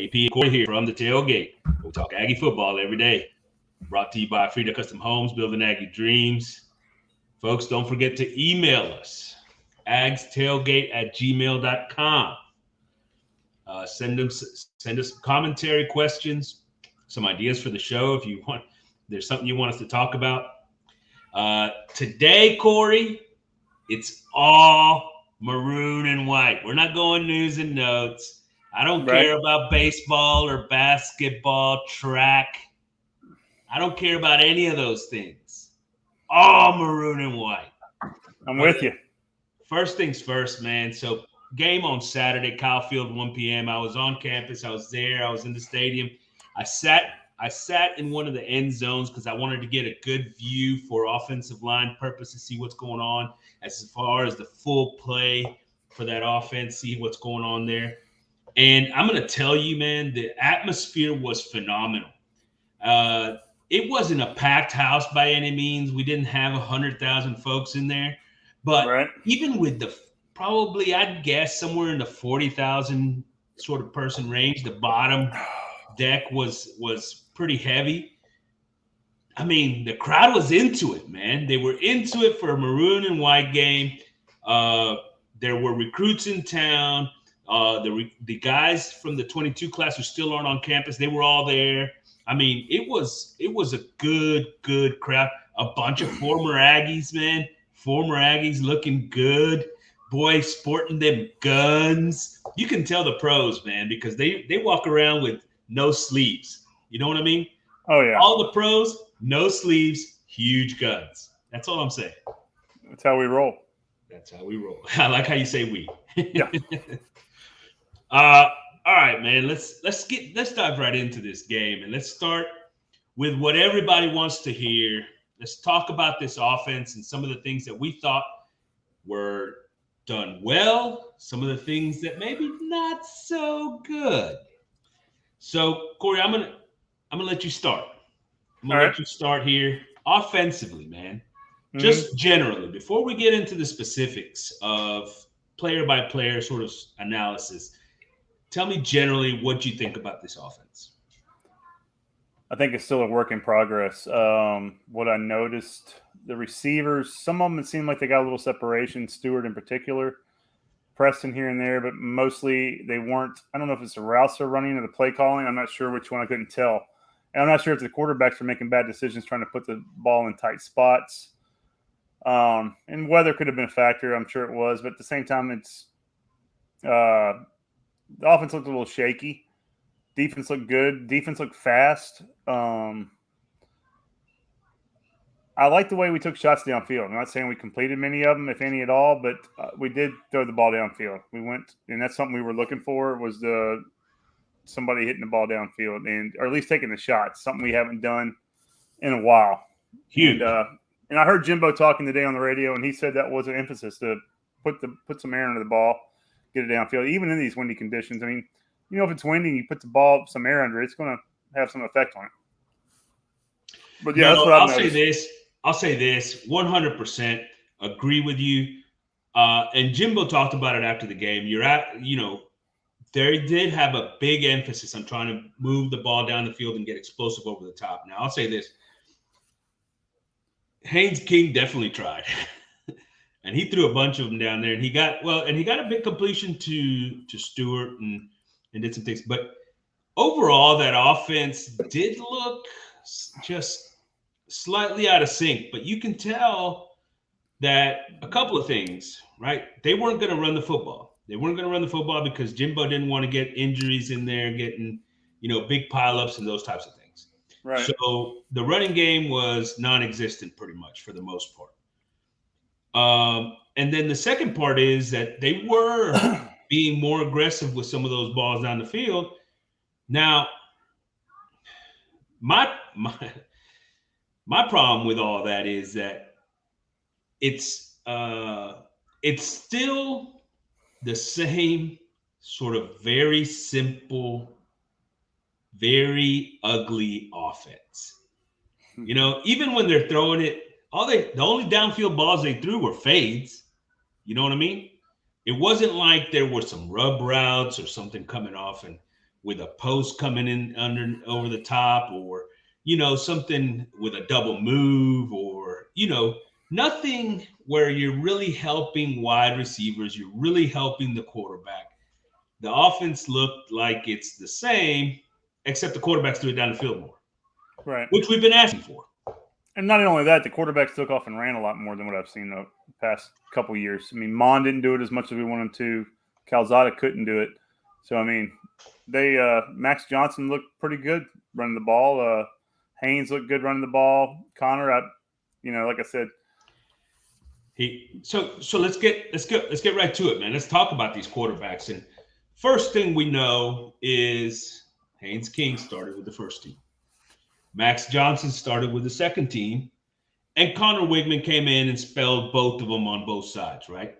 AP and Corey here from the Tailgate. We talk Aggie football every day. Brought to you by Frida Custom Homes, building Aggie dreams. Folks, don't forget to email us, agstailgate@gmail.com. Send us commentary, questions, some ideas for the show if you want. There's something you want us to talk about. Today, Corey, it's all maroon and white. We're not going news and notes. I don't care about baseball or basketball, track. I don't care about any of those things. All maroon and white. I'm with you. First things first, man. So game on Saturday, Kyle Field, 1 p.m. I was on campus. I was there. I was in the stadium. I sat in one of the end zones because I wanted to get a good view for offensive line purpose to see what's going on as far as the full play for that offense, see what's going on there. And I'm going to tell you, man, the atmosphere was phenomenal. It wasn't a packed house by any means. We didn't have 100,000 folks in there. But even with the probably, I'd guess, somewhere in the 40,000 sort of person range, the bottom deck was pretty heavy. I mean, the crowd was into it, man. They were into it for a maroon and white game. There were recruits in town. The guys from the 22 class who still aren't on campus, they were all there. I mean, it was a good crowd. A bunch of former Aggies, man. Former Aggies looking good. Boys sporting them guns. You can tell the pros, man, because they walk around with no sleeves. You know what I mean? Oh, yeah. All the pros, no sleeves, huge guns. That's all I'm saying. That's how we roll. That's how we roll. I like how you say we. Yeah. All right, man. Let's dive right into this game, and let's start with what everybody wants to hear. Let's talk about this offense and some of the things that we thought were done well, some of the things that maybe not so good. So, Corey, I'm gonna let you start. I'm gonna let you start here offensively, man. Just generally, before we get into the specifics of player by player sort of analysis, tell me generally what you think about this offense. I think it's still a work in progress. What I noticed, the receivers, some of them it seemed like they got a little separation, Stewart in particular, Preston here and there, but mostly they weren't. I don't know if it's the routes they're running or the play calling. I'm not sure which one. I couldn't tell. And I'm not sure if the quarterbacks are making bad decisions trying to put the ball in tight spots. And weather could have been a factor. I'm sure it was. But at the same time, it's the offense looked a little shaky. Defense looked good. Defense looked fast. I like the way we took shots downfield. I'm not saying we completed many of them, if any at all, but we did throw the ball downfield. We went, and that's something we were looking for, was somebody hitting the ball downfield, or at least taking the shots, something we haven't done in a while. Huge. And I heard Jimbo talking today on the radio, and he said that was an emphasis to put some air under the ball, get it downfield, even in these windy conditions. I mean, you know, if it's windy and you put the ball, some air under it, it's going to have some effect on it. But yeah, that's what I've noticed. I'll say this, 100% agree with you. And Jimbo talked about it after the game. They did have a big emphasis on trying to move the ball down the field and get explosive over the top. Now, I'll say this. Haynes King definitely tried. And he threw a bunch of them down there. And he got a big completion to Stewart and did some things. But overall, that offense did look just slightly out of sync. But you can tell that a couple of things, right? They weren't going to run the football. They weren't going to run the football because Jimbo didn't want to get injuries in there, getting, big pileups and those types of things. Right. So the running game was non-existent pretty much for the most part. And then the second part is that they were being more aggressive with some of those balls down the field. Now, my problem with all that is that it's still the same sort of very simple, very ugly offense. Even when they're throwing it, the only downfield balls they threw were fades. You know what I mean? It wasn't like there were some rub routes or something coming off. And with a post coming in over the top, or something with a double move, or nothing where you're really helping wide receivers, you're really helping the quarterback. The offense looked like it's the same, except the quarterbacks do it down the field more, Right. which we've been asking for. And not only that, the quarterbacks took off and ran a lot more than what I've seen the past couple years. I mean, Mon didn't do it as much as we wanted to. Calzada couldn't do it. So, I mean, Max Johnson looked pretty good running the ball. Haynes looked good running the ball. Connor, like I said. So let's get right to it, man. Let's talk about these quarterbacks. And first thing we know is Haynes King started with the first team. Max Johnson started with the second team, and Connor Wigman came in and spelled both of them on both sides, right?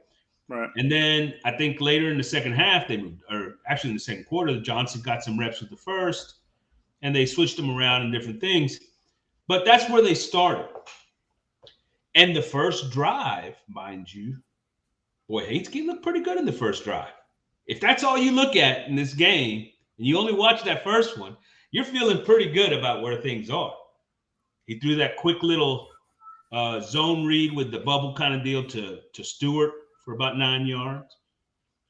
Right. And then I think later in the second half, they moved, or actually in the second quarter, Johnson got some reps with the first, and they switched them around in different things. But that's where they started. And the first drive, mind you, boy, Haynes King looked pretty good in the first drive. If that's all you look at in this game, and you only watch that first one, you're feeling pretty good about where things are. He threw that quick little zone read with the bubble kind of deal to Stewart for about 9 yards,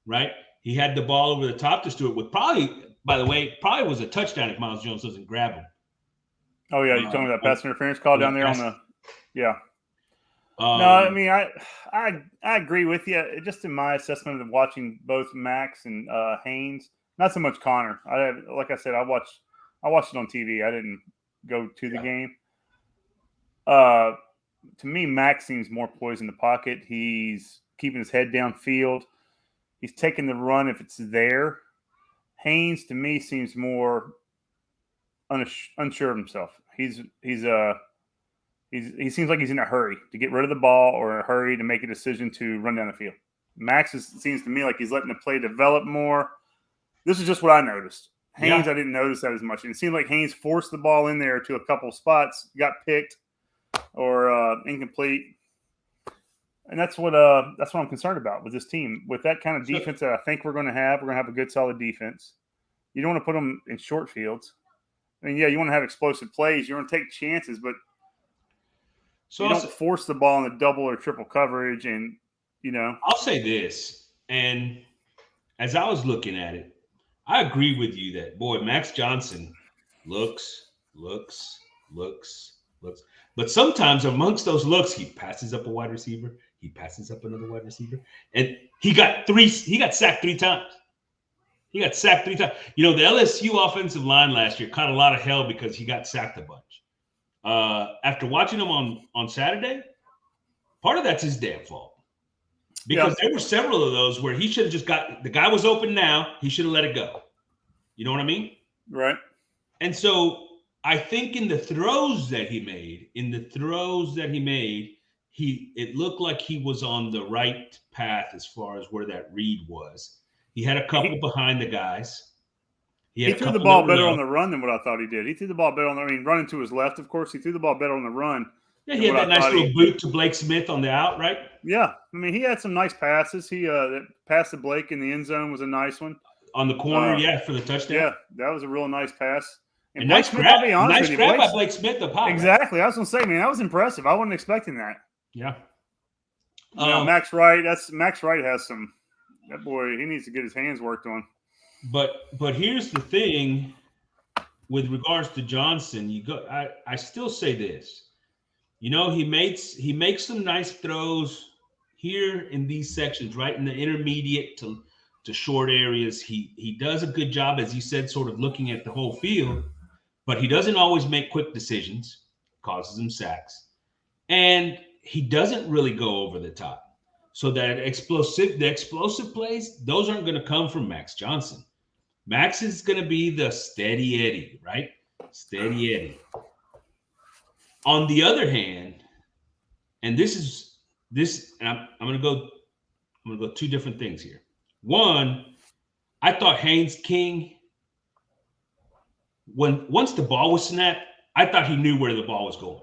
right? He had the ball over the top to Stewart with probably was a touchdown if Miles Jones doesn't grab him. Oh, yeah, you're talking about that pass interference call down there on the – yeah. No, I mean, I agree with you. Just in my assessment of watching both Max and Haynes, not so much Connor. Like I said, I watched it on TV. I didn't go to the game. To me, Max seems more poised in the pocket. He's keeping his head downfield. He's taking the run if it's there. Haynes, to me, seems more unsure of himself. He seems like he's in a hurry to get rid of the ball or a hurry to make a decision to run down the field. Max seems to me like he's letting the play develop more. This is just what I noticed. Haynes, I didn't notice that as much. And it seemed like Haynes forced the ball in there to a couple of spots, got picked or incomplete. And that's what I'm concerned about with this team. With that kind of defense that I think we're going to have a good, solid defense. You don't want to put them in short fields. I mean, yeah, you want to have explosive plays. You want to take chances, but you don't force the ball in the double or triple coverage. And, I'll say this, and as I was looking at it, I agree with you that, boy, Max Johnson looks. But sometimes amongst those looks, he passes up a wide receiver. He passes up another wide receiver. And he got sacked 3 times. The LSU offensive line last year caught a lot of hell because he got sacked a bunch. After watching him on Saturday, part of that's his damn fault. Because there were several of those where he should have just the guy was open now, he should have let it go. You know what I mean? Right. And so I think in the throws that he made, it looked like he was on the right path as far as where that read was. He had a couple behind the guys. He threw the ball better on the run than what I thought he did. He threw the ball better running to his left, of course. He threw the ball better on the run. Yeah, he had that nice little boot to Blake Smith on the out, right? Yeah. I mean, he had some nice passes. He that pass to Blake in the end zone was a nice one. On the corner, for the touchdown. Yeah, that was a real nice pass. And nice grab by Blake Smith up high. Exactly. Right? I was going to say, man, that was impressive. I wasn't expecting that. Yeah. Max Wright. Max Wright has some. That boy, he needs to get his hands worked on. But here's the thing, with regards to Johnson, I still say this. He makes some nice throws here in these sections, right in the intermediate to short areas. He does a good job, as you said, sort of looking at the whole field, but he doesn't always make quick decisions, causes him sacks, and he doesn't really go over the top. So the explosive plays, those aren't going to come from Max Johnson. Max is going to be the steady Eddie, right? Steady Eddie. On the other hand, and I'm going to go 2 different things here. One, I thought Haynes King, once the ball was snapped, I thought he knew where the ball was going.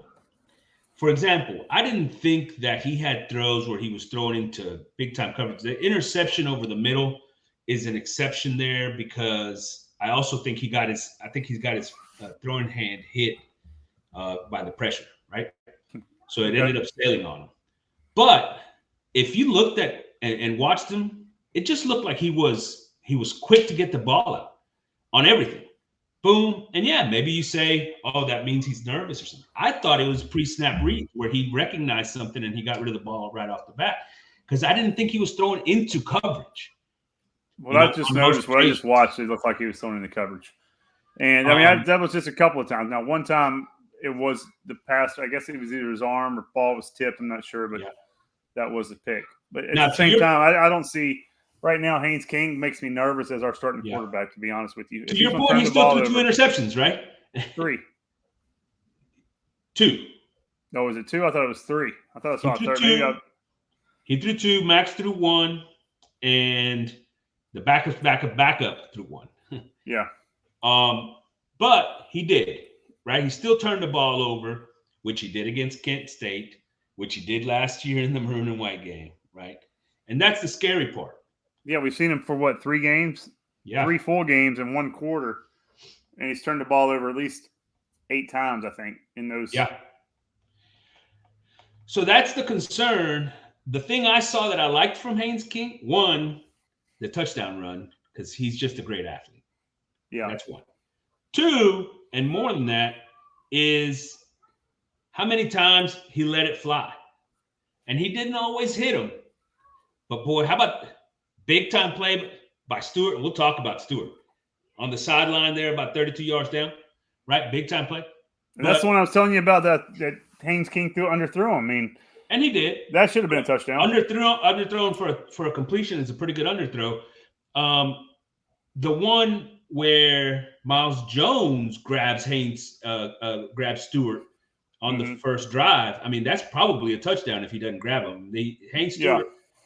For example, I didn't think that he had throws where he was throwing into big-time coverage. The interception over the middle is an exception there because I also think he's got his throwing hand hit by the pressure, right? So it ended up sailing on him. But if you looked at and watched him, it just looked like he was quick to get the ball out on everything. Boom. And yeah, maybe you say, oh, that means he's nervous or something. I thought it was pre-snap read where he recognized something and he got rid of the ball right off the bat because I didn't think he was throwing into coverage. What I just watched, it looked like he was throwing into coverage. And, I mean, that was just a couple of times. Now, one time it was the pass. I guess it was either his arm or ball was tipped. I'm not sure, but that was the pick. But at the same time, I don't see – right now, Haynes King makes me nervous as our starting quarterback, to be honest with you. To your point, he still threw 2 interceptions, right? 3. 2. No, was it 2? I thought it was 3. I thought I saw a third. He threw 2, Max threw 1, and the backup threw 1. Yeah. But he did, right? He still turned the ball over, which he did against Kent State, which he did last year in the Maroon and White game, right? And that's the scary part. Yeah, we've seen him for 3 games? Yeah. 3 full games in 1 quarter. And he's turned the ball over at least 8 times, I think, in those. Yeah. So that's the concern. The thing I saw that I liked from Haynes King, 1, the touchdown run, because he's just a great athlete. Yeah. That's 1. 2, and more than that, is how many times he let it fly. And he didn't always hit him. But, boy, how about big time play by Stewart? We'll talk about Stewart. On the sideline there, about 32 yards down, right? Big time play. And that's the one I was telling you about that Haynes King underthrew him. I mean, and he did. That should have been a touchdown. Underthrown for a completion is a pretty good underthrow. The one where Miles Jones grabs Stewart on the first drive. I mean, that's probably a touchdown if he doesn't grab him.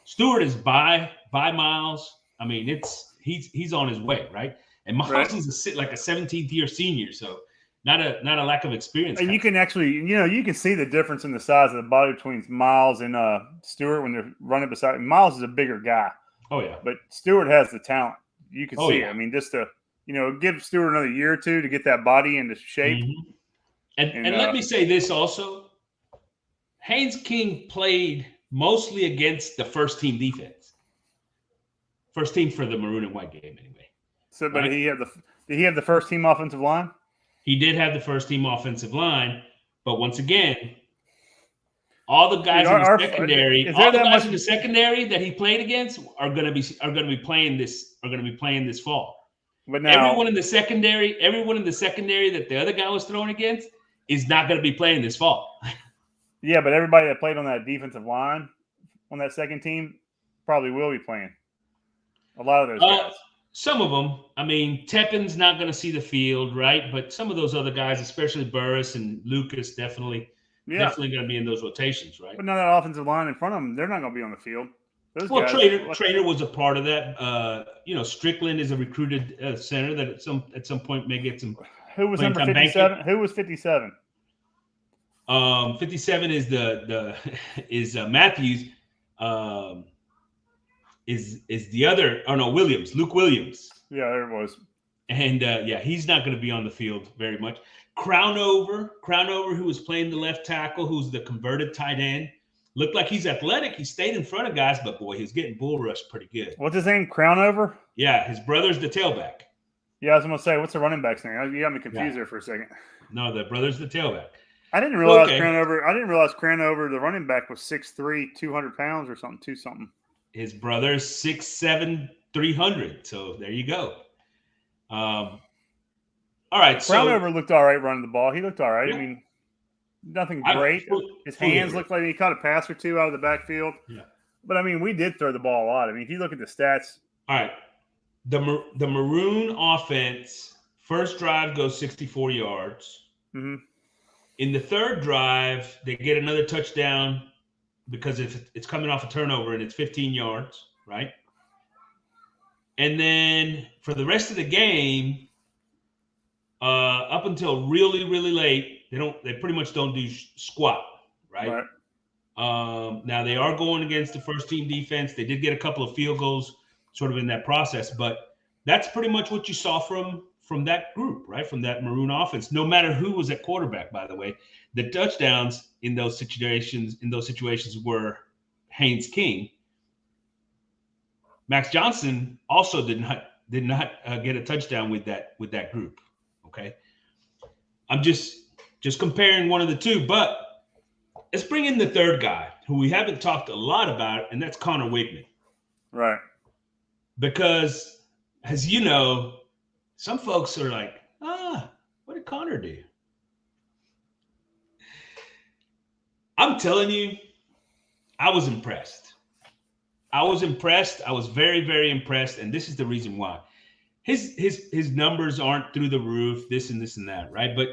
Stewart is by Miles. I mean, he's on his way, right? And Miles is like a 17th year senior, so not a lack of experience. And you can actually, you can see the difference in the size of the body between Miles and Stewart when they're running beside. Miles is a bigger guy. Oh yeah, but Stewart has the talent. You can see it. I mean, just to give Stewart another year or two to get that body into shape. Mm-hmm. And let me say this also: Haynes King played mostly against the first team defense. First team for the Maroon and White game, anyway. So, but did he have the first team offensive line? He did have the first team offensive line, but once again, all the guys in the secondary that he played against are going to be playing this fall. But now everyone in the secondary that the other guy was throwing against is not going to be playing this fall. Yeah, but everybody that played on that defensive line on that second team probably will be playing. A lot of those guys. Some of them. I mean, Tepin's not going to see the field, right? But some of those other guys, especially Burris and Lucas, definitely going to be in those rotations, right? But now that offensive line in front of them, they're not going to be on the field. Trainer was a part of that. Strickland is a recruited center that at some point may get some. Who was number 57? Who was 57? 57 is Matthews. Is the other? Oh no, Williams, Luke Williams. Yeah, there it was. And he's not going to be on the field very much. Crownover, who was playing the left tackle, who's the converted tight end, looked like he's athletic. He stayed in front of guys, but boy, he was getting bull rushed pretty good. What's his name? Crownover? Yeah, his brother's the tailback. Yeah, I was going to say, what's the running back's name? You got me confused there for a second. No, the brother's the tailback. I didn't realize Crownover, the running back, was 6'3", 200 pounds or something. His brother's 6'7", 300. So there you go. All right. Crownover looked all right running the ball. He looked all right. Yeah. I mean, nothing great. His hands looked like he caught a pass or two out of the backfield. Yeah. But, I mean, we did throw the ball a lot. I mean, if you look at the stats. All right. The Maroon offense, first drive goes 64 yards. Mm-hmm. In the third drive, they get another touchdown because it's coming off a turnover and it's 15 yards, right? And then for the rest of the game, up until really, really late, they pretty much don't do squat, right? Now they are going against the first team defense. They did get a couple of field goals sort of in that process, but That's pretty much what you saw from that group, right? From that Maroon offense. No matter who was at quarterback, by the way, the touchdowns in those situations were Haynes King. Max Johnson also did not get a touchdown with that group. Okay, I'm just comparing one of the two, but let's bring in the third guy who we haven't talked a lot about, and that's Connor Wigman. Right. Because, as you know, some folks are like, what did Connor do? I'm telling you, I was impressed. I was very, very impressed, and this is the reason why. His numbers aren't through the roof, this and this and that, right? But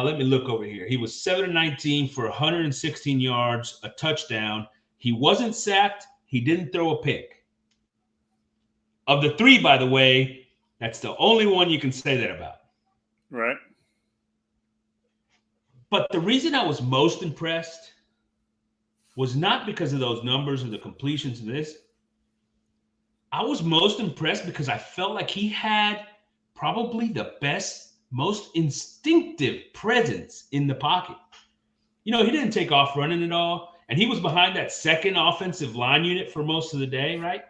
let me look over here. He was 7-19 for 116 yards, a touchdown. He wasn't sacked. He didn't throw a pick. Of the three, by the way, that's the only one you can say that about. Right. But the reason I was most impressed was not because of those numbers or the completions of this. I was most impressed because I felt like he had probably the best, most instinctive presence in the pocket. He didn't take off running at all, and he was behind that second offensive line unit for most of the day, right?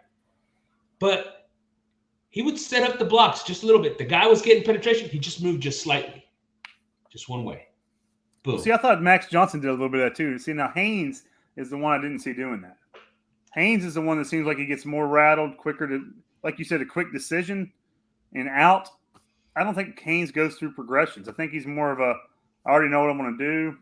But he would set up the blocks just a little bit. The guy was getting penetration. He just moved just slightly, just one way. Boom. See, I thought Max Johnson did a little bit of that too. See, now Haynes is the one I didn't see doing that. Haynes is the one that seems like he gets more rattled, quicker to, like you said, a quick decision and out. I don't think Haynes goes through progressions. I think he's more of a, I already know what I'm going to do.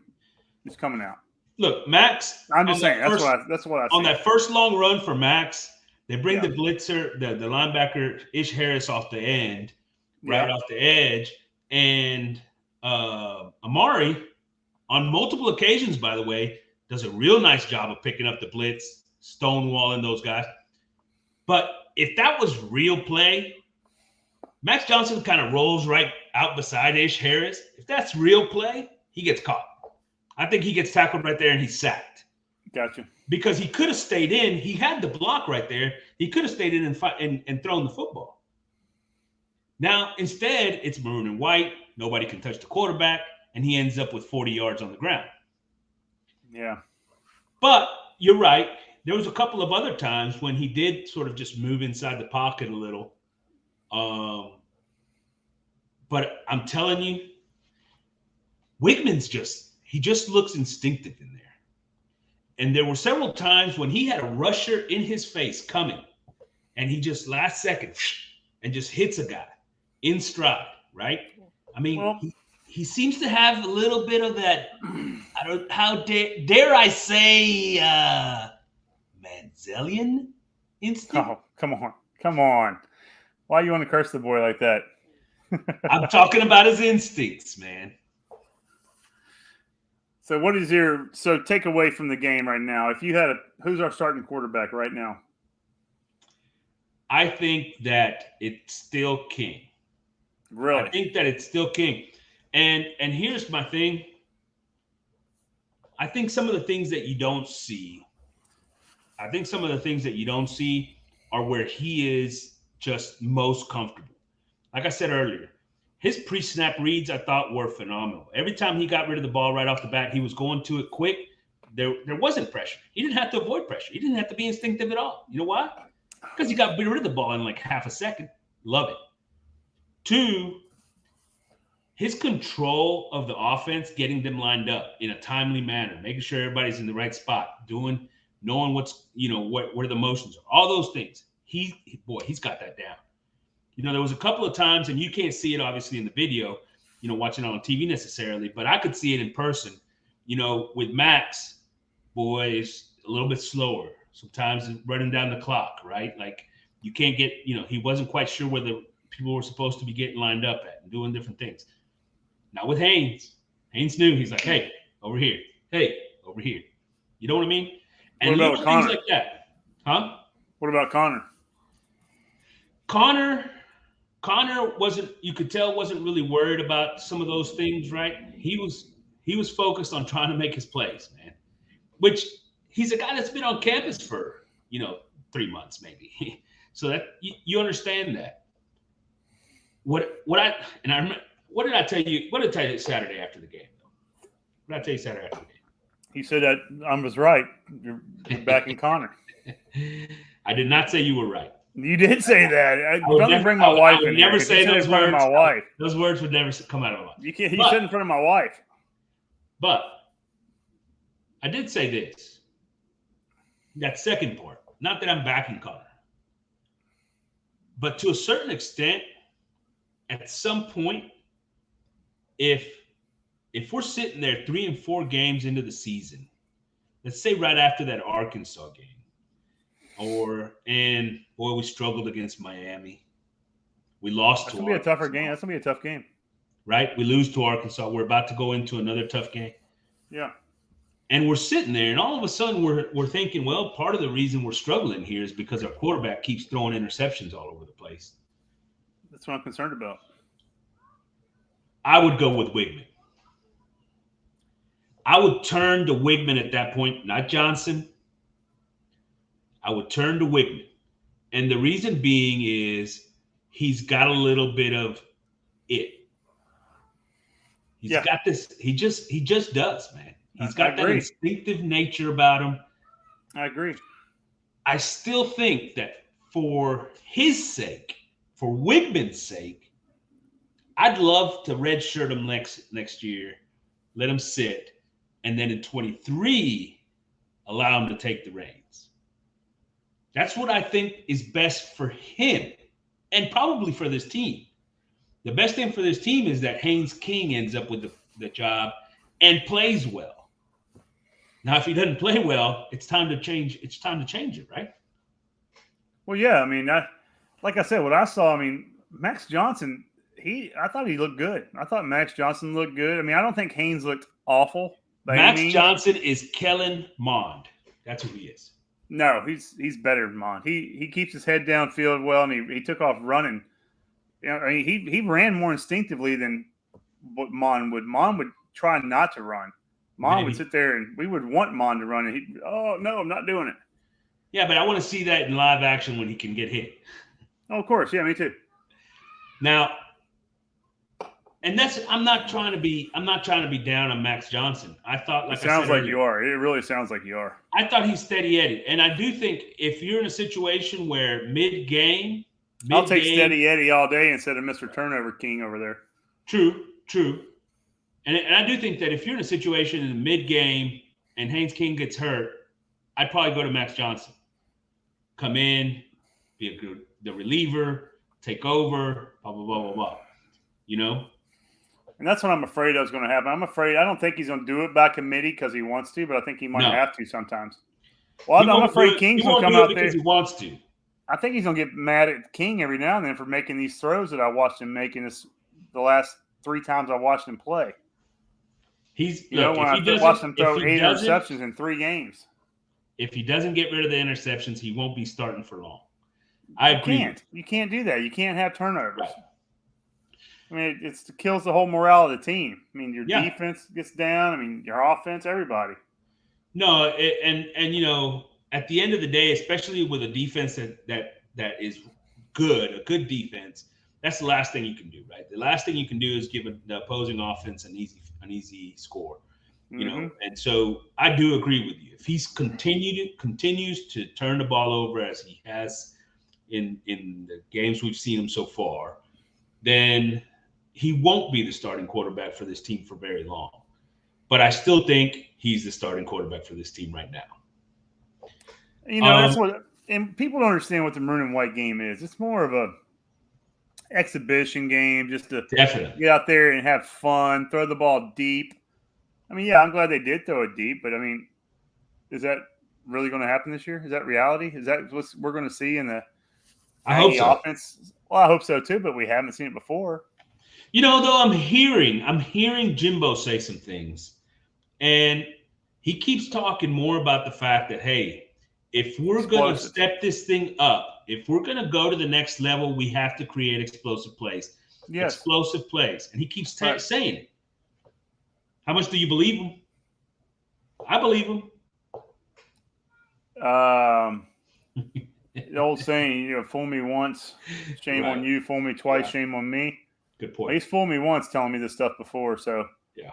He's coming out. Look, Max. I'm just saying that's what I see. On that first long run for Max, they bring the blitzer, the linebacker Ish Harris off the end, right off the edge, and Amari, on multiple occasions, by the way, does a real nice job of picking up the blitz, stonewalling those guys. But if that was real play, Max Johnson kind of rolls right out beside Ish Harris. If that's real play, he gets caught. I think he gets tackled right there and he's sacked. Gotcha. Because he could have stayed in. He had the block right there. He could have stayed in and thrown the football. Now, instead, it's Maroon White. Nobody can touch the quarterback, and he ends up with 40 yards on the ground. Yeah. But you're right. There was a couple of other times when he did sort of just move inside the pocket a little. But I'm telling you, Wigman's he just looks instinctive in there. And there were several times when he had a rusher in his face coming, and he just last second and just hits a guy in stride, right? I mean, he seems to have a little bit of that, dare I say, Manzelian instinct. Oh, come on. Why you want to curse the boy like that? I'm talking about his instincts, man. So what is your takeaway from the game right now? If you had who's our starting quarterback right now? I think that it's still King. Really? I think that it's still King. And here's my thing. I think some of the things that you don't see are where he is just most comfortable. Like I said earlier, his pre-snap reads I thought were phenomenal. Every time he got rid of the ball right off the bat, he was going to it quick. There wasn't pressure. He didn't have to avoid pressure. He didn't have to be instinctive at all. You know why? Because he got rid of the ball in like half a second. Love it. 2, his control of the offense, getting them lined up in a timely manner, making sure everybody's in the right spot, knowing what's, where the motions are, all those things. He's got that down. There was a couple of times, and you can't see it obviously in the video, watching it on TV necessarily, but I could see it in person. With Max, is a little bit slower. Sometimes running down the clock, right? Like you can't get, he wasn't quite sure where the people were supposed to be getting lined up at and doing different things. Now with Haynes knew. He's like, hey, over here. Hey, over here. You know what I mean? And what little about things Connor? like that. Huh? What about Connor? Connor wasn't really worried about some of those things, right? He was focused on trying to make his plays, man. Which he's a guy that's been on campus for, 3 months maybe. So that you understand that. what did I tell you? What did I tell you Saturday after the game? Though? What did I tell you Saturday after the game? He said that I was right. You're back in Connor. I did not say you were right. You did say that. Don't never, bring my wife in here. Never say those in front words. of my wife. Those words would never come out of my mouth. You can't. You said in front of my wife. But I did say this. That second part. Not that I'm backing Connor, but to a certain extent, at some point, if we're sitting there 3 and 4 games into the season, let's say right after that Arkansas game, we struggled against Miami. We lost to Arkansas. That's going to be a tougher game. That's going to be a tough game. Right? We lose to Arkansas. We're about to go into another tough game. Yeah. And we're sitting there, and all of a sudden we're thinking, well, part of the reason we're struggling here is because our quarterback keeps throwing interceptions all over the place. That's what I'm concerned about. I would go with Wigman. I would turn to Wigman at that point, not Johnson. I would turn to Wigman. And the reason being is he's got a little bit of it. He's got this. He just does, man. He's got that instinctive nature about him. I agree. I still think that for his sake, for Wigman's sake, I'd love to redshirt him next year, let him sit, and then in 23, allow him to take the reins. That's what I think is best for him and probably for this team. The best thing for this team is that Haynes King ends up with the job and plays well. Now, if he doesn't play well, it's time to change. It's time to change it, right? Well, yeah. I mean, like I said, what I saw, I mean, Max Johnson, I thought he looked good. I thought Max Johnson looked good. I mean, I don't think Haynes looked awful. Max Johnson is Kellen Mond. That's who he is. No, he's better than Mond. He keeps his head downfield well, and he took off running. You know, I mean, he ran more instinctively than what Mond would. Mond would try not to run. Mond would sit there, and we would want Mond to run, and he'd, oh, no, I'm not doing it. Yeah, but I want to see that in live action when he can get hit. Oh, of course. Yeah, me too. Now, and I'm not trying to be down on Max Johnson. I thought, like, it sounds like you are. It really sounds like you are. I thought he's steady Eddie, and I do think if you're in a situation where mid-game, I'll take steady Eddie all day instead of Mr. Turnover King over there. True. And I do think that if you're in a situation in the mid-game and Haynes King gets hurt, I'd probably go to Max Johnson. Come in, be the reliever, take over, blah, blah, blah, blah, blah. You know? And that's what I'm afraid is going to happen. I don't think he's going to do it by committee because he wants to, but I think he might have to sometimes. Well, I'm afraid King's going to come out there because he wants to. I think he's going to get mad at King every now and then for making these throws that I watched him making the last 3 times I watched him play. When I watched him throw 8 interceptions in 3 games. If he doesn't get rid of the interceptions, he won't be starting for long. I agree. You can't do that. You can't have turnovers. Right. I mean, it kills the whole morale of the team. I mean, your defense gets down. I mean, your offense, everybody. No, and you know, at the end of the day, especially with a defense that is good, a good defense, that's the last thing you can do, right? The last thing you can do is give the opposing offense an easy score, you know. And so I do agree with you. If he's continues to turn the ball over as he has in the games we've seen him so far, then he won't be the starting quarterback for this team for very long. But I still think he's the starting quarterback for this team right now. You know, that's what, and people don't understand what the Maroon and White game is. It's more of a exhibition game, just to get out there and have fun, throw the ball deep. I mean, yeah, I'm glad they did throw it deep, but I mean, is that really going to happen this year? Is that reality? Is that what we're going to see in the Aggie offense? Well, I hope so too, but we haven't seen it before. You know, though, I'm hearing Jimbo say some things, and he keeps talking more about the fact that, hey, if we're going to step this thing up, if we're going to go to the next level, we have to create explosive plays. Yes. Explosive plays. And he keeps saying it. How much do you believe him? I believe him. The old saying, fool me once, shame on you. Fool me twice, shame on me. Good point. Well, he's fooled me once telling me this stuff before. So, yeah.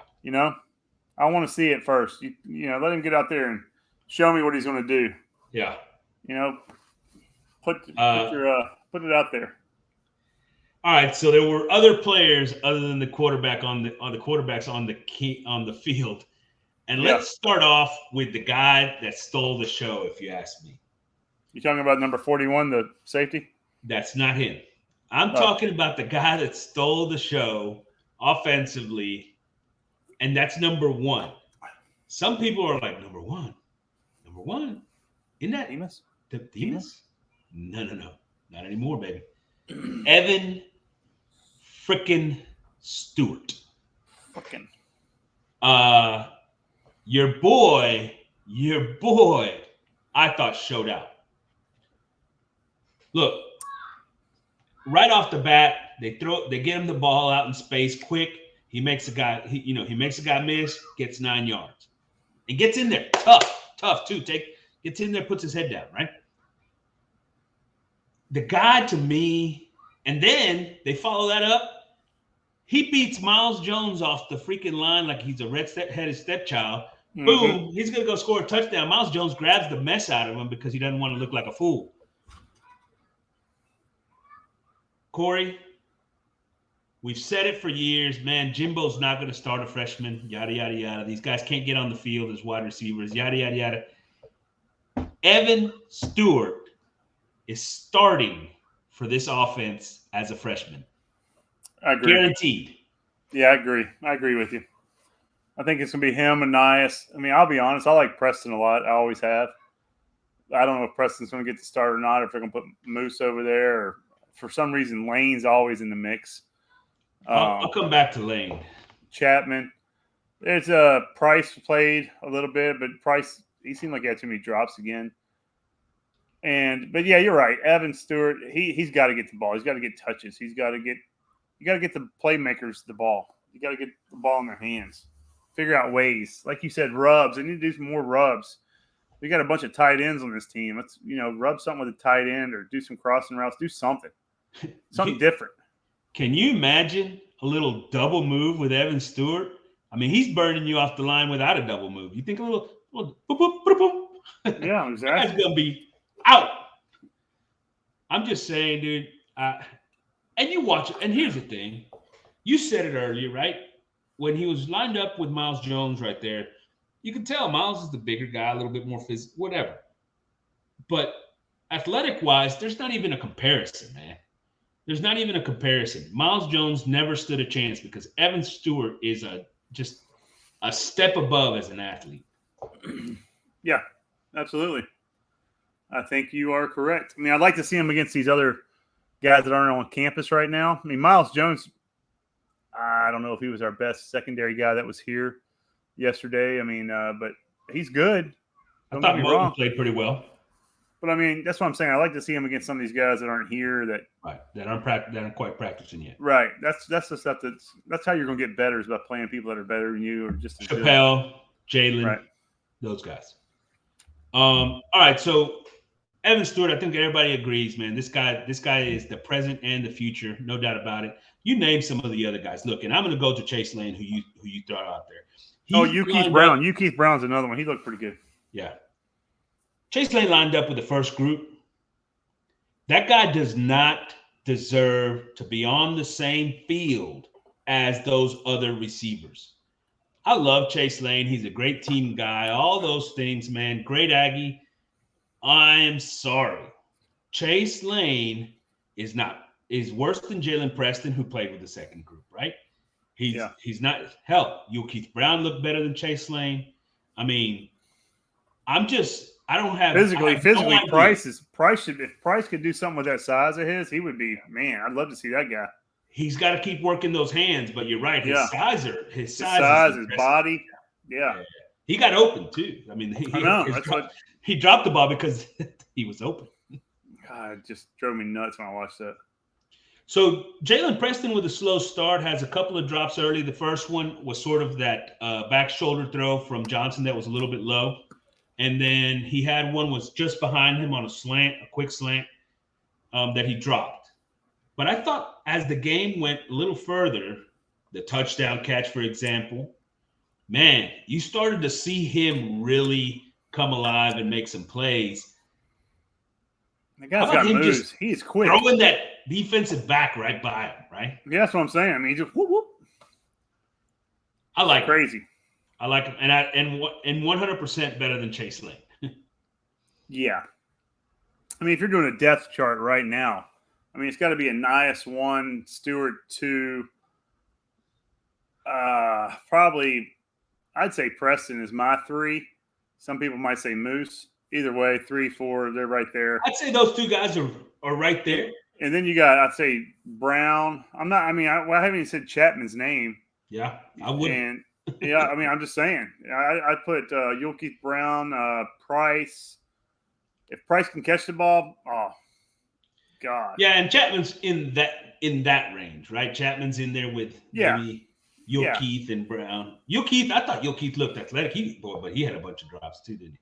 I want to see it first. Let him get out there and show me what he's going to do. Yeah. Put it out there. All right, so there were other players other than the quarterback on the quarterbacks on the field, and let's start off with the guy that stole the show. If you ask me, you talking about number 41, the safety? That's not him. I'm talking about the guy that stole the show offensively, and that's number 1. Some people are like, number one, isn't that Demas? Demas? No, not anymore, baby. Evan frickin' Stewart. Your boy, I thought showed out. Look, right off the bat, they get him the ball out in space quick. He makes a guy, he makes a guy miss, gets 9 yards. And gets in there, tough too. Gets in there, puts his head down, right? The guy to me, and then they follow that up. He beats Miles Jones off the freaking line like he's a red-headed stepchild. Mm-hmm. Boom, he's going to go score a touchdown. Miles Jones grabs the mess out of him because he doesn't want to look like a fool. Corey, we've said it for years, man. Jimbo's not going to start a freshman, yada, yada, yada. These guys can't get on the field as wide receivers, yada, yada, yada. Evan Stewart is starting for this offense as a freshman. I agree. Guaranteed. Yeah, I agree. I agree with you. I think it's going to be him and Nias. I mean, I'll be honest. I like Preston a lot. I always have. I don't know if Preston's going to get the start or not, or if they're going to put Moose over there. Or for some reason, Lane's always in the mix. I'll come back to Lane. Chapman. There's Price played a little bit, but Price, he seemed like he had too many drops again. But yeah, you're right. Evan Stewart, he's got to get the ball. He's got to get touches. You got to get the playmakers the ball. You got to get the ball in their hands. Figure out ways. Like you said, rubs. They need to do some more rubs. We got a bunch of tight ends on this team. Let's, rub something with a tight end or do some crossing routes. Do something. Something different. Can you imagine a little double move with Evan Stewart? I mean, he's burning you off the line without a double move. You think a little boop, boop, boop, boop. Yeah, exactly. That's going to be out. I'm just saying, dude. And you watch it. And here's the thing. You said it earlier, right? When he was lined up with Miles Jones right there, you can tell Miles is the bigger guy, a little bit more physical, whatever. But athletic-wise, there's not even a comparison, man. There's not even a comparison. Miles Jones never stood a chance because Evan Stewart is just a step above as an athlete. Yeah, absolutely. I think you are correct. I mean, I'd like to see him against these other guys that aren't on campus right now. I mean, Miles Jones, I don't know if he was our best secondary guy that was here yesterday. I mean, but he's good. I thought Moten played pretty well. But I mean, that's what I'm saying. I like to see him against some of these guys that aren't here that aren't quite practicing yet. Right. That's the stuff that's how you're gonna get better, is by playing people that are better than you or just Chappelle, Jalen, right. Those guys. All right, so Evan Stewart, I think everybody agrees, man. This guy is the present and the future, no doubt about it. You name some of the other guys. Look, and I'm going to go to Chase Lane, who you throw out there. Keith Brown. Keith Brown's another one. He looked pretty good. Yeah. Chase Lane lined up with the first group. That guy does not deserve to be on the same field as those other receivers. I love Chase Lane. He's a great team guy. All those things, man. Great Aggie. I am sorry. Chase Lane is worse than Jalen Preston, who played with the second group, right? He's not. Hell, Keith Brown looked better than Chase Lane. I mean, I don't have physically. No Price should. If Price could do something with that size of his, he would be, man. I'd love to see that guy. He's got to keep working those hands, but you're right. His size, his body. Yeah. He got open too. I mean, he dropped the ball because he was open. God, it just drove me nuts when I watched that. So Jalen Preston with a slow start has a couple of drops early. The first one was sort of that back shoulder throw from Johnson that was a little bit low. and then he had one was just behind him on a quick slant that he dropped. But I thought as the game went a little further, the touchdown catch, for example, man, you started to see him really come alive and make some plays. The guy's got moves. He's quick. Throwing that defensive back right by him, right? Yeah, that's what I'm saying. I mean, just whoop whoop. I like crazy. Him. I like him, and 100% better than Chase Lane. Yeah, I mean, if you're doing a depth chart right now, I mean, it's got to be Ainias 1, Stewart 2. Probably, I'd say Preston is my 3. Some people might say Moose. Either way, 3, 4, they're right there. I'd say those two guys are right there. And then you got, I'd say Brown. I haven't even said Chapman's name. Yeah, I would. And yeah, I mean, I'm just saying. I put Yulkeith Brown, Price. If Price can catch the ball, oh God. Yeah, and Chapman's in that range, right? Chapman's in there with maybe Yulkeith and Brown. I thought Yulkeith looked athletic. But he had a bunch of drops too, didn't he?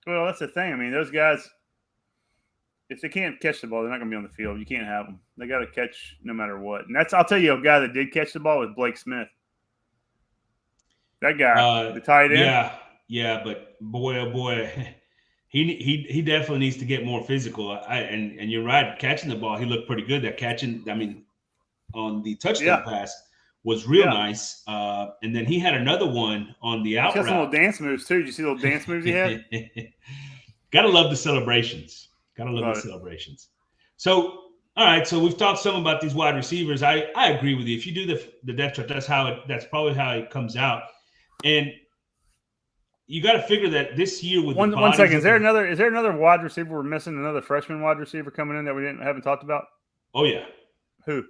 Well, that's the thing. I mean, those guys, if they can't catch the ball, they're not going to be on the field. You can't have them. They got to catch no matter what. And I'll tell you, a guy that did catch the ball was Blake Smith. That guy, the tight end. Yeah, but boy, oh boy, he definitely needs to get more physical. And you're right, catching the ball, he looked pretty good. That catching, I mean, on the touchdown pass was real nice. And then he had another one on the out route. He had some little dance moves too. Did you see the little dance moves he had? Gotta love the celebrations. So, all right. So we've talked some about these wide receivers. I agree with you. If you do the depth chart, that's probably how it comes out. And you got to figure that this year with one second, is there another wide receiver we're missing? Another freshman wide receiver coming in that we haven't talked about? Oh yeah. Who?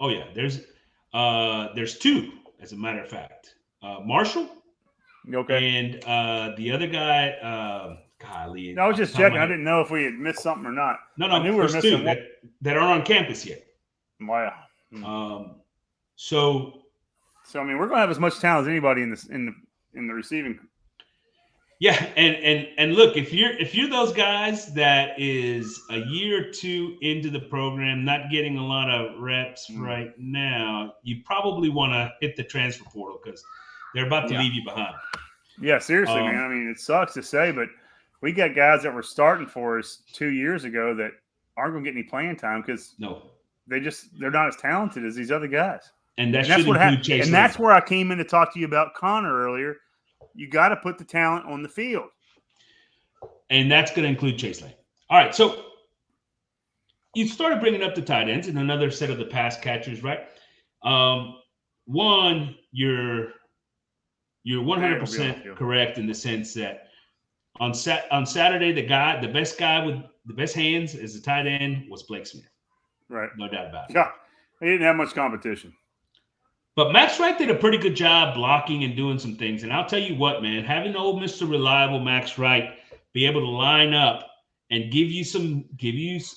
Oh yeah. There's 2, as a matter of fact. Marshall. Okay. And the other guy, golly. No, I was just checking. I didn't know if we had missed something or not. No. I knew we were missing 2 that aren't on campus yet. Wow. So I mean, we're going to have as much talent as anybody in the receiving. Yeah, and look, if you're those guys that is a year or 2 into the program, not getting a lot of reps right now, you probably want to hit the transfer portal because they're about to leave you behind. Yeah, seriously, man. I mean, it sucks to say, but we got guys that were starting for us 2 years ago that aren't going to get any playing time because they're not as talented as these other guys. And that's what happened. And that's where I came in to talk to you about Connor earlier. You got to put the talent on the field. And that's going to include Chase Lane. All right, so you started bringing up the tight ends and another set of the pass catchers, right? One, you're 100% correct in the sense that on Saturday, the best guy with the best hands as a tight end was Blake Smith. Right. No doubt about it. Yeah, he didn't have much competition. But Max Wright did a pretty good job blocking and doing some things. And I'll tell you what, man, having old Mr. Reliable Max Wright be able to line up and give you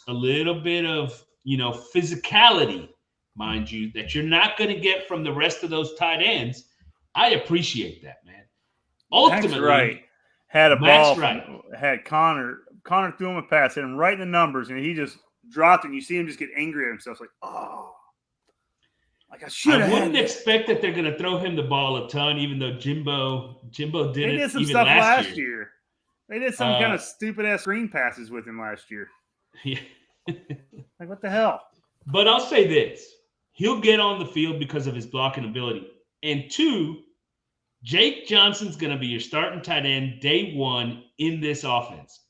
a little bit of, physicality, mind you, that you're not going to get from the rest of those tight ends. I appreciate that, man. Ultimately, Max Wright had a Max ball, Wright had Connor threw him a pass, hit him right in the numbers, and he just dropped it. And you see him just get angry at himself, like, oh. Like I wouldn't expect that they're going to throw him the ball a ton, even though Jimbo did They did some even stuff last year. They did some kind of stupid ass screen passes with him last year. Yeah. Like what the hell? But I'll say this: he'll get on the field because of his blocking ability. And 2, Jake Johnson's going to be your starting tight end day 1 in this offense.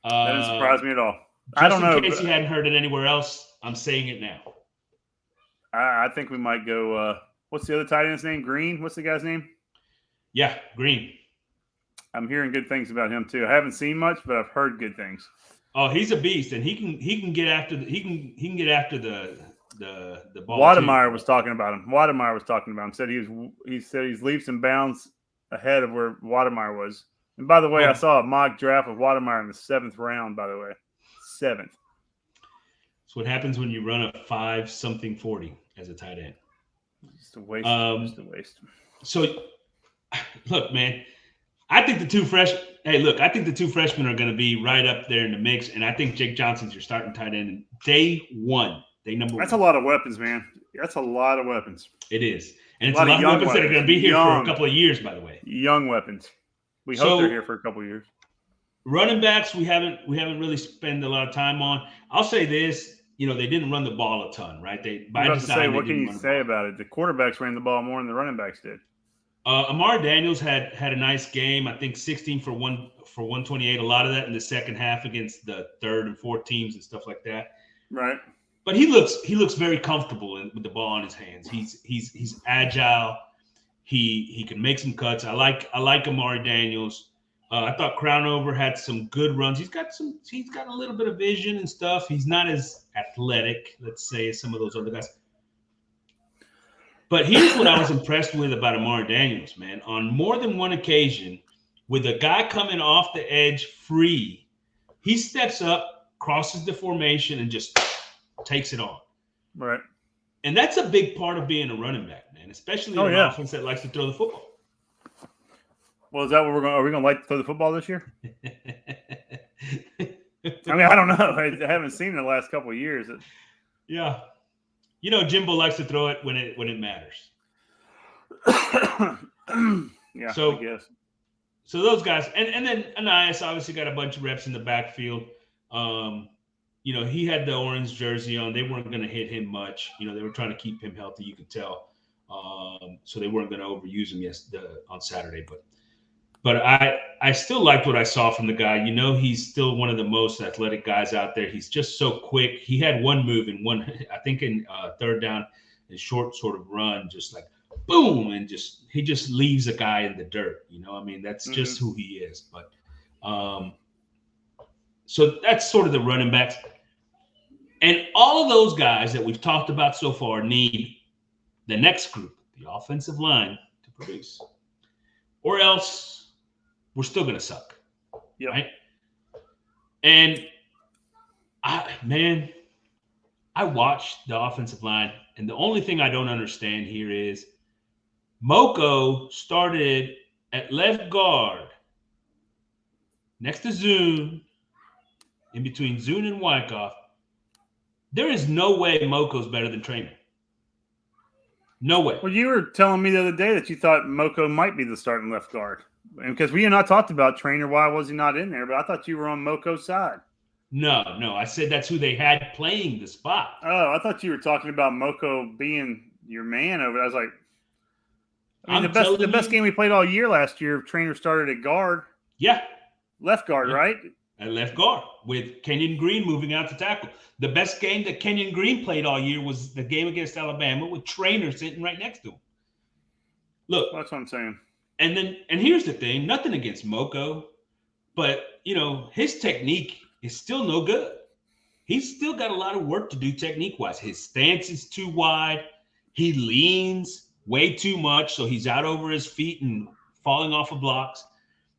That doesn't surprise me at all. I don't know. In case you hadn't heard it anywhere else, I'm saying it now. I think we might go. What's the other tight end's name? Green. What's the guy's name? Yeah, Green. I'm hearing good things about him too. I haven't seen much, but I've heard good things. Oh, he's a beast, and he can get after the ball. Wademeyer was talking about him. Said he's leaps and bounds ahead of where Wademeyer was. And by the way, I saw a mock draft of Wademeyer in the 7th round. By the way, 7th. That's what happens when you run a 5-something 40 as a tight end. Just a waste. So, look, man, I think the two freshmen. Hey, look, I think the two freshmen are going to be right up there in the mix, and I think Jake Johnson's your starting tight end. Day one, day number That's one. a lot of weapons, man. That's a lot of weapons. It is, and it's a lot of weapons that are going to be here for a couple of years. By the way, young weapons. We hope they're here for a couple of years. Running backs, we haven't really spent a lot of time on. I'll say this: they didn't run the ball a ton, right? What can you say about it? The quarterbacks ran the ball more than the running backs did. Amari Daniels had a nice game. I think 16 for 128. A lot of that in the second half against the third and fourth teams and stuff like that. Right. But he looks very comfortable with the ball in his hands. He's agile. He can make some cuts. I like Amari Daniels. I thought Crownover had some good runs. He's got a little bit of vision and stuff. He's not as athletic, let's say, as some of those other guys. But here's what I was impressed with about Amari Daniels, man. On more than one occasion, with a guy coming off the edge free, he steps up, crosses the formation, and just takes it on. Right. And that's a big part of being a running back, man, especially in an offense that likes to throw the football. Well, is that what are we going to like to throw the football this year? I mean, I don't know. I haven't seen it in the last couple of years. Yeah. Jimbo likes to throw it when it matters. Yeah, so, I guess. So those guys, and then Anais obviously got a bunch of reps in the backfield. He had the orange jersey on. They weren't going to hit him much. They were trying to keep him healthy, you could tell. So they weren't going to overuse him on Saturday. But I still liked what I saw from the guy. He's still one of the most athletic guys out there. He's just so quick. He had one move in third down, a short sort of run, just like boom, and he just leaves a guy in the dirt. That's just who he is. But so that's sort of the running backs. And all of those guys that we've talked about so far need the next group, the offensive line, to produce. Or else we're still going to suck. Yep. Right? And I watched the offensive line, and the only thing I don't understand here is Moko started at left guard next to Zune, in between Zune and Wyckoff. There is no way Moko's better than Trainer. No way. Well, you were telling me the other day that you thought Moko might be the starting left guard. Because we had not talked about Trainer. Why was he not in there? But I thought you were on Moko's side. No. I said that's who they had playing the spot. Oh, I thought you were talking about Moko being your man over. I was like, the best game we played all year last year, Trainer started at guard. Yeah. Left guard, right? At left guard with Kenyon Green moving out to tackle. The best game that Kenyon Green played all year was the game against Alabama with Trainer sitting right next to him. Look. That's what I'm saying. And here's the thing, nothing against Moko, but, his technique is still no good. He's still got a lot of work to do technique-wise. His stance is too wide. He leans way too much, so he's out over his feet and falling off of blocks.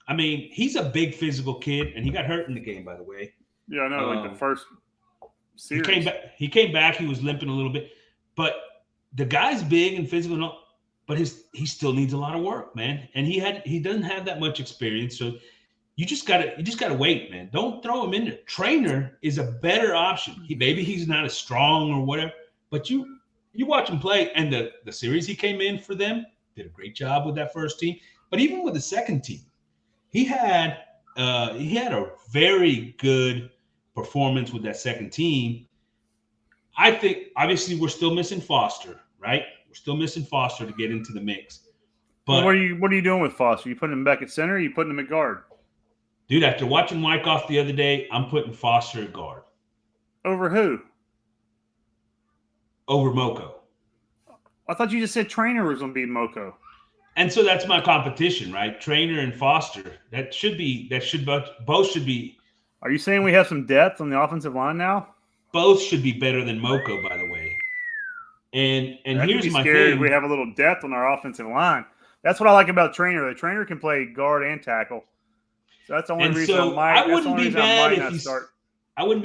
I mean, he's a big physical kid, and he got hurt in the game, by the way. Yeah, I know, like the first series. He came back. He was limping a little bit. But the guy's big and physical, but he still needs a lot of work, man. And he doesn't have that much experience, so you just gotta wait, man. Don't throw him in there. Trainer is a better option. Maybe he's not as strong or whatever, but you watch him play, and the series he came in for them did a great job with that first team. But even with the second team, he had a very good performance with that second team. I think obviously we're still missing Foster, right? We're still missing Foster to get into the mix. But what are you doing with Foster? You putting him back at center, or you putting him at guard? Dude, after watching Wyckoff the other day, I'm putting Foster at guard. Over who? Over Moko. I thought you just said Trainer was going to be Moko. And so that's my competition, right? Trainer and Foster. Both should be. Are you saying we have some depth on the offensive line now? Both should be better than Moko, by the way. And here's my thing. We have a little depth on our offensive line. That's what I like about Trainer. The Trainer can play guard and tackle. So that's the only reason I wouldn't be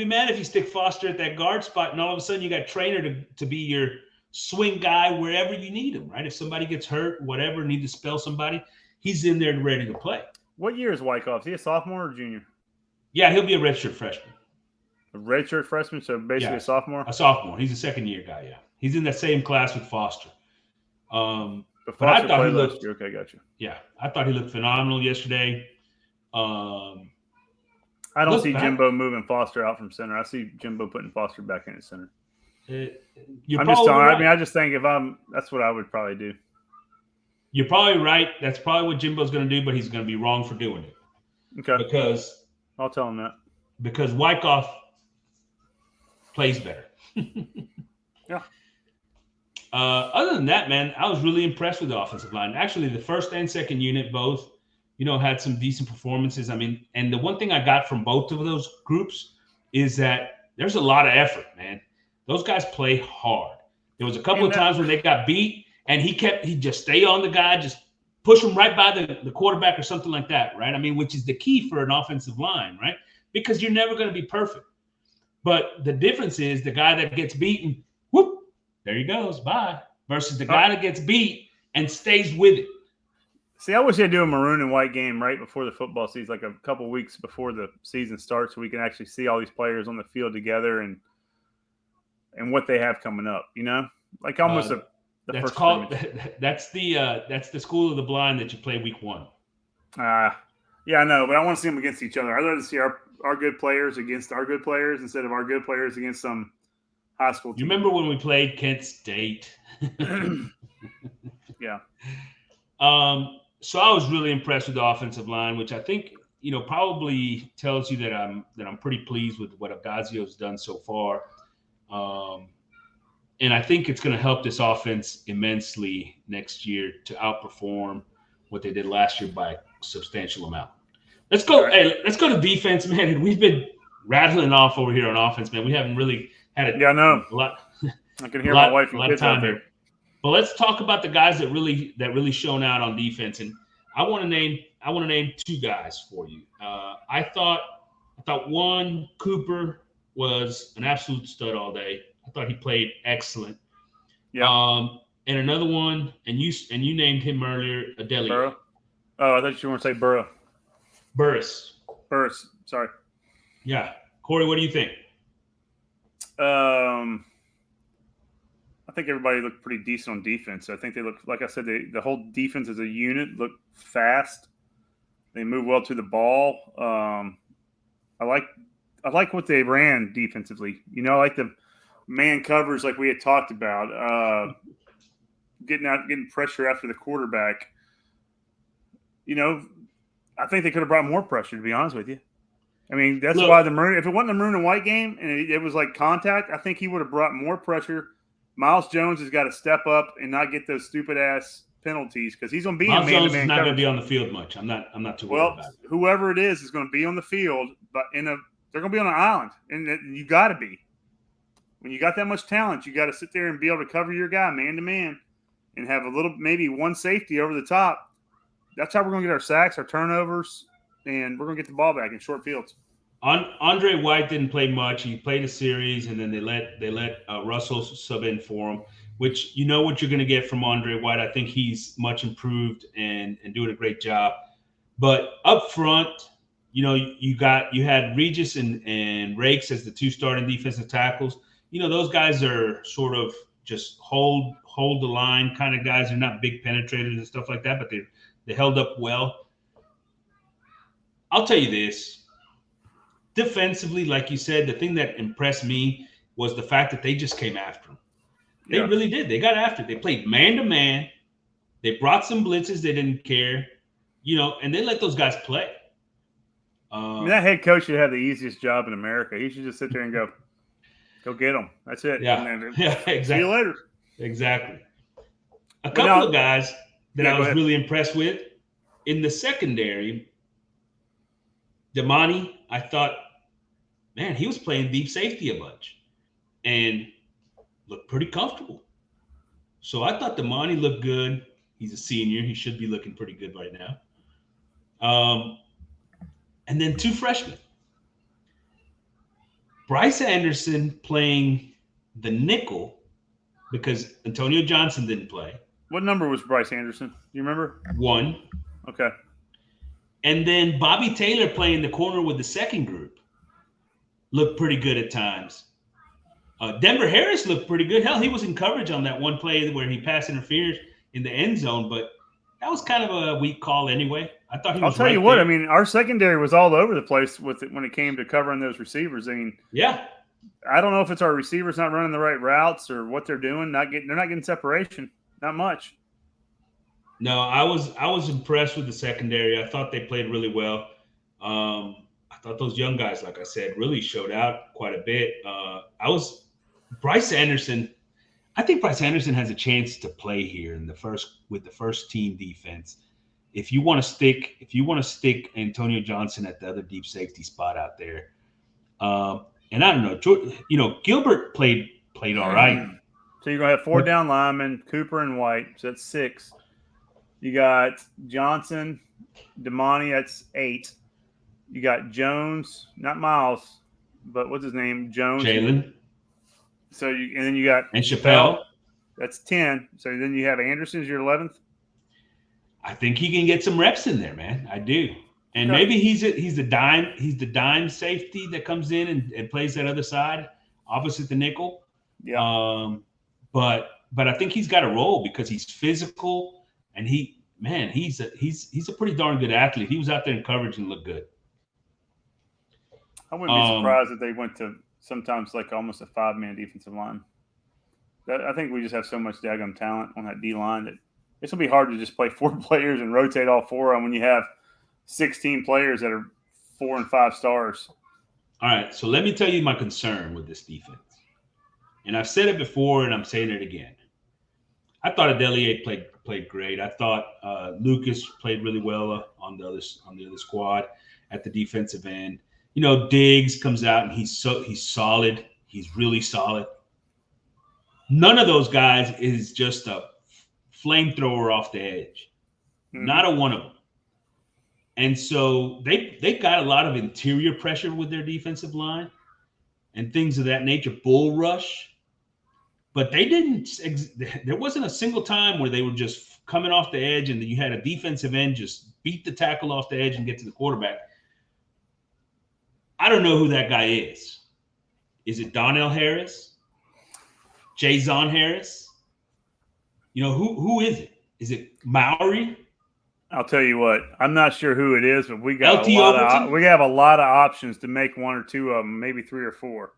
mad if you stick Foster at that guard spot, and all of a sudden you got Trainer to be your swing guy wherever you need him, right? If somebody gets hurt, whatever, need to spell somebody, he's in there ready to play. What year is Wyckoff? Is he a sophomore or junior? Yeah, he'll be a redshirt freshman. A redshirt freshman, so basically a sophomore? A sophomore. He's a second-year guy, yeah. He's in the same class with Foster. But I thought he looked – okay, gotcha. Yeah, I thought he looked phenomenal yesterday. I don't see Jimbo moving Foster out from center. I see Jimbo putting Foster back in at center. I'm just telling. Right. I mean, I just think that's what I would probably do. You're probably right. That's probably what Jimbo's going to do, but he's going to be wrong for doing it. Okay. Because I'll tell him that. Because Wyckoff plays better. Yeah. Other than that, man, I was really impressed with the offensive line. Actually, the first and second unit both, had some decent performances. I mean, and the one thing I got from both of those groups is that there's a lot of effort, man. Those guys play hard. There was a couple of times when they got beat, and he just stay on the guy, just push him right by the quarterback or something like that, right? I mean, which is the key for an offensive line, right? Because you're never going to be perfect. But the difference is the guy that gets beaten, whoop, there he goes, bye, versus the guy that gets beat and stays with it. See, I wish they'd do a maroon and white game right before the football season, like a couple of weeks before the season starts, so we can actually see all these players on the field together and what they have coming up, like almost that's called that's the school of the blind that you play week 1. Yeah, I know, but I want to see them against each other. I'd rather see our good players against our good players instead of our good players against some high school team. You remember when we played Kent State? Yeah. So I was really impressed with the offensive line, which I think probably tells you that I'm pretty pleased with what Agazio's done so far. And I think it's going to help this offense immensely next year to outperform what they did last year by a substantial amount. Let's go. Right. Hey, let's go to defense, man. And we've been rattling off over here on offense, man. We haven't really had a lot. I can hear my wife and kids out there. But let's talk about the guys that really shown out on defense. And I want to name 2 guys for you. I thought one, Cooper was an absolute stud all day. I thought he played excellent. Yeah. And another one, and you named him earlier, Adeli. Burrow. Oh, I thought you were going to say Burrow. Burris. Sorry. Yeah. Corey, what do you think? I think everybody looked pretty decent on defense. I think they looked, like I said, the whole defense as a unit looked fast. They moved well to the ball. I like what they ran defensively. I like the man covers like we had talked about. Getting pressure after the quarterback. I think they could have brought more pressure, to be honest with you. I mean, that's why if it wasn't a maroon and white game and it was like contact, I think he would have brought more pressure. Miles Jones has got to step up and not get those stupid ass penalties because he's going to be Miles Jones is not going to be on the field much. I'm not too worried about it. Whoever it is going to be on the field, but they're going to be on an island, and you got to be. When you got that much talent, you got to sit there and be able to cover your guy man to man, and have maybe one safety over the top. That's how we're going to get our sacks, our turnovers, and we're going to get the ball back in short fields. Andre White didn't play much. He played a series, and then they let Russell sub in for him, which what you're going to get from Andre White. I think he's much improved and doing a great job. But up front, you had Regis and Rakes as the 2 starting defensive tackles. Those guys are sort of just hold the line kind of guys. They're not big penetrators and stuff like that, but they held up well. I'll tell you this. Defensively, like you said, the thing that impressed me was the fact that they just came after him. They really did. They got after it. They played man-to-man. They brought some blitzes. They didn't care, and they let those guys play. That head coach should have the easiest job in America. He should just sit there and go get them. That's it. Yeah, exactly. See you later. Exactly. A couple of guys that I was really impressed with in the secondary, Damani, I thought, man, he was playing deep safety a bunch and looked pretty comfortable. So I thought Damani looked good. He's a senior. He should be looking pretty good right now. And then 2 freshmen. Bryce Anderson playing the nickel because Antonio Johnson didn't play. What number was Bryce Anderson? Do you remember? 1. Okay. And then Bobby Taylor playing the corner with the second group looked pretty good at times. Denver Harris looked pretty good. Hell, he was in coverage on that one play where he pass interference in the end zone, but that was kind of a weak call anyway. I thought he was. I'll tell right you what. there. I mean, our secondary was all over the place with it when it came to covering those receivers. I mean, yeah. I don't know if it's our receivers not running the right routes or what they're doing. They're not getting separation. Not much. No, I was impressed with the secondary. I thought they played really well. I thought those young guys, like I said, really showed out quite a bit. Bryce Anderson. I think Bryce Anderson has a chance to play here with the first team defense. If you want to stick Antonio Johnson at the other deep safety spot out there, and I don't know, Gilbert played all right. So you're gonna have 4 down linemen, Cooper and White. So that's 6. You got Johnson, Damani. That's 8. You got Jones, not Miles, but what's his name? Jones. Jalen. So and then you got and Chappelle. That's 10. So then you have Anderson as your 11th. I think he can get some reps in there, man. I do. And maybe he's the dime safety that comes in and plays that other side opposite the nickel. Yeah. But I think he's got a role because he's physical and he's a pretty darn good athlete. He was out there in coverage and looked good. I wouldn't be surprised if they went to sometimes like almost a 5-man defensive line. I think we just have so much daggum talent on that D line that it's gonna be hard to just play 4 players and rotate all 4 on when you have 16 players that are 4 and 5 stars. All right, so let me tell you my concern with this defense. And I've said it before, and I'm saying it again. I thought Adelier played great. I thought Lucas played really well on the other squad at the defensive end. You know, Diggs comes out and he's solid. He's really solid. None of those guys is just a flamethrower off the edge. Mm-hmm. Not a one of them. And so they got a lot of interior pressure with their defensive line and things of that nature, bull rush. But they didn't – there wasn't a single time where they were just coming off the edge and you had a defensive end just beat the tackle off the edge and get to the quarterback. I don't know who that guy is. Is it Donnell Harris? Jason Harris? You know, who is it? Is it Maury? I'll tell you what. I'm not sure who it is, but we have a lot of options to make 1 or 2 of them, maybe 3 or 4.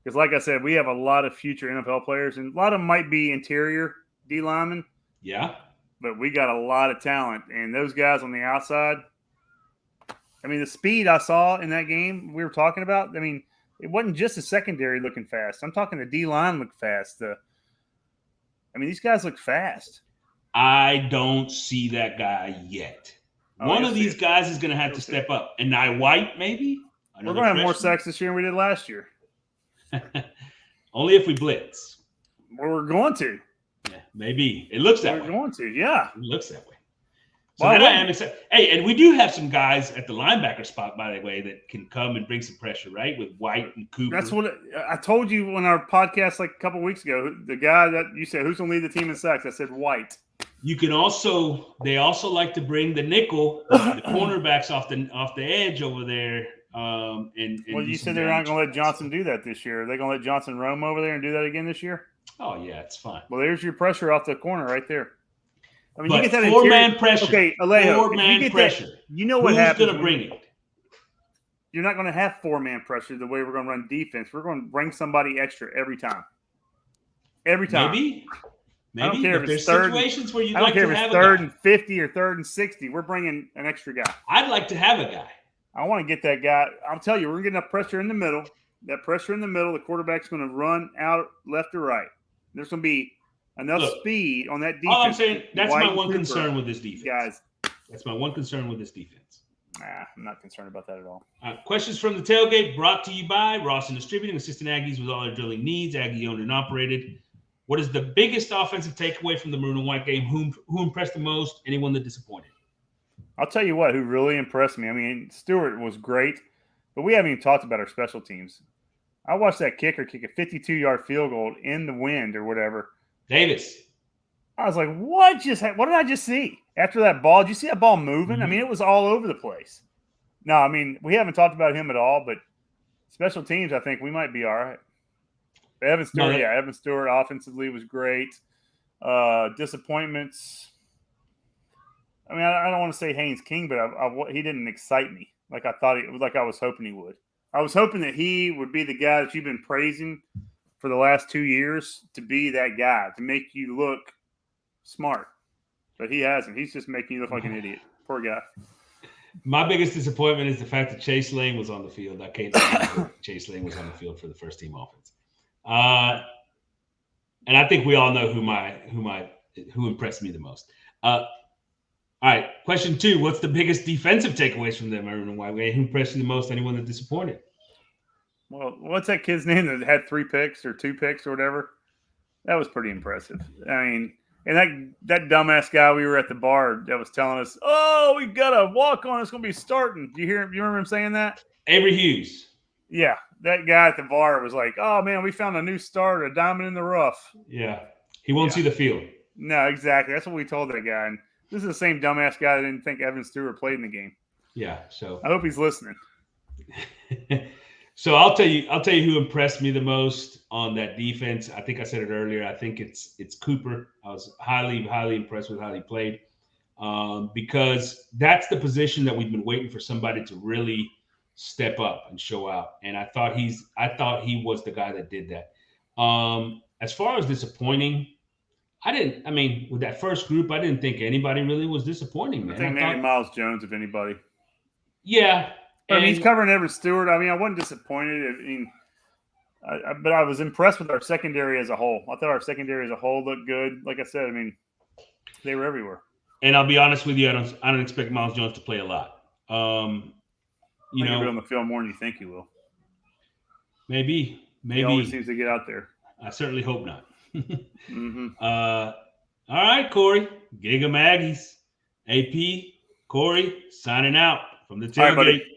Because, like I said, we have a lot of future NFL players, and a lot of them might be interior D linemen. Yeah. But we got a lot of talent. And those guys on the outside, I mean, the speed I saw in that game we were talking about, I mean, it wasn't just the secondary looking fast. I'm talking the D-line looked fast. These guys look fast. I don't see that guy yet. One of these guys is going to have to step up. And now White, maybe? We're going to have more sacks this year than we did last year. Only if we blitz. Well, we're going to. Yeah, maybe. It looks that way. We're going to, yeah. It looks that way. So I am excited. Hey, and we do have some guys at the linebacker spot, by the way, that can come and bring some pressure, right? With White and Cooper. That's what I told you on our podcast like a couple weeks ago. The guy that you said, who's going to lead the team in sacks? I said White. You can they also like to bring the nickel, the cornerbacks off the edge over there. Well, you said they're not going to let Johnson do that this year. Are they going to let Johnson roam over there and do that again this year? Oh, yeah, it's fine. Well, there's your pressure off the corner right there. I mean, but you get that 4-man pressure. Okay, Alejo, 4-man pressure. You know what happens. Who's going to bring it? You're not going to have 4-man pressure the way we're going to run defense. We're going to bring somebody extra every time. Every time. Maybe. I don't care if there's it's situations where you like to have a guy. I don't care if it's 3rd and 50 or 3rd and 60. We're bringing an extra guy. I'd like to have a guy. I want to get that guy. I'll tell you, we're getting enough pressure in the middle. That pressure in the middle, the quarterback's going to run out left or right. There's going to be enough speed on that defense. All I'm saying, that's my one concern with this defense. Guys. That's my one concern with this defense. I'm not concerned about that at all. Questions from the tailgate brought to you by Rawson Distributing, assisting Aggies with all their drilling needs, Aggie owned and operated. What is the biggest offensive takeaway from the Maroon White game? Who impressed the most? Anyone that disappointed? I'll tell you what, who really impressed me. I mean, Stewart was great, but we haven't even talked about our special teams. I watched that kicker kick a 52-yard field goal in the wind or whatever. Davis. I was like, what did I just see? after that ball, did you see that ball moving? Mm-hmm. I mean, it was all over the place. No, I mean, we haven't talked about him at all, but special teams, I think we might be all right. Evan Stewart, Evan Stewart offensively was great. Disappointments. I mean, I don't want to say Haynes King, but he didn't excite me like I thought I was hoping he would. I was hoping that he would be the guy that you've been praising for the last 2 years, to be that guy, to make you look smart. But he hasn't. He's just making you look like an idiot. Poor guy. My biggest disappointment is the fact that Chase Lane was on the field. I can't believe Chase Lane was on the field for the first team offense. And I think we all know who impressed me the most. All right, question 2. What's the biggest defensive takeaways from the Maroon White? Who impressed you the most? Anyone that disappointed? Well, what's that kid's name that had 3 picks or 2 picks or whatever? That was pretty impressive. I mean, and that dumbass guy we were at the bar that was telling us, "Oh, we got a walk on. It's going to be starting." Do you remember him saying that? Avery Hughes. Yeah, that guy at the bar was like, "Oh man, we found a new starter, a diamond in the rough." Yeah, he won't see the field. No, exactly. That's what we told that guy. And this is the same dumbass guy that didn't think Evan Stewart played in the game. Yeah, so I hope he's listening. So I'll tell you who impressed me the most on that defense. I think I said it earlier. I think it's Cooper. I was highly impressed with how he played, because that's the position that we've been waiting for somebody to really step up and show out. And I thought he was the guy that did that. As far as disappointing, with that first group, I didn't think anybody really was disappointing, man. I think maybe Miles Jones, if anybody. Yeah. I mean, he's covering Evan Stewart. I mean, I wasn't disappointed. But I was impressed with our secondary as a whole. I thought our secondary as a whole looked good. Like I said, I mean, they were everywhere. And I'll be honest with you, I don't expect Miles Jones to play a lot. He'll be on the field more than you think he will. Maybe. He always seems to get out there. I certainly hope not. Mm-hmm. All right, Corey. Gig 'em Aggies. AP, Corey, signing out from the tailgate. All right, buddy.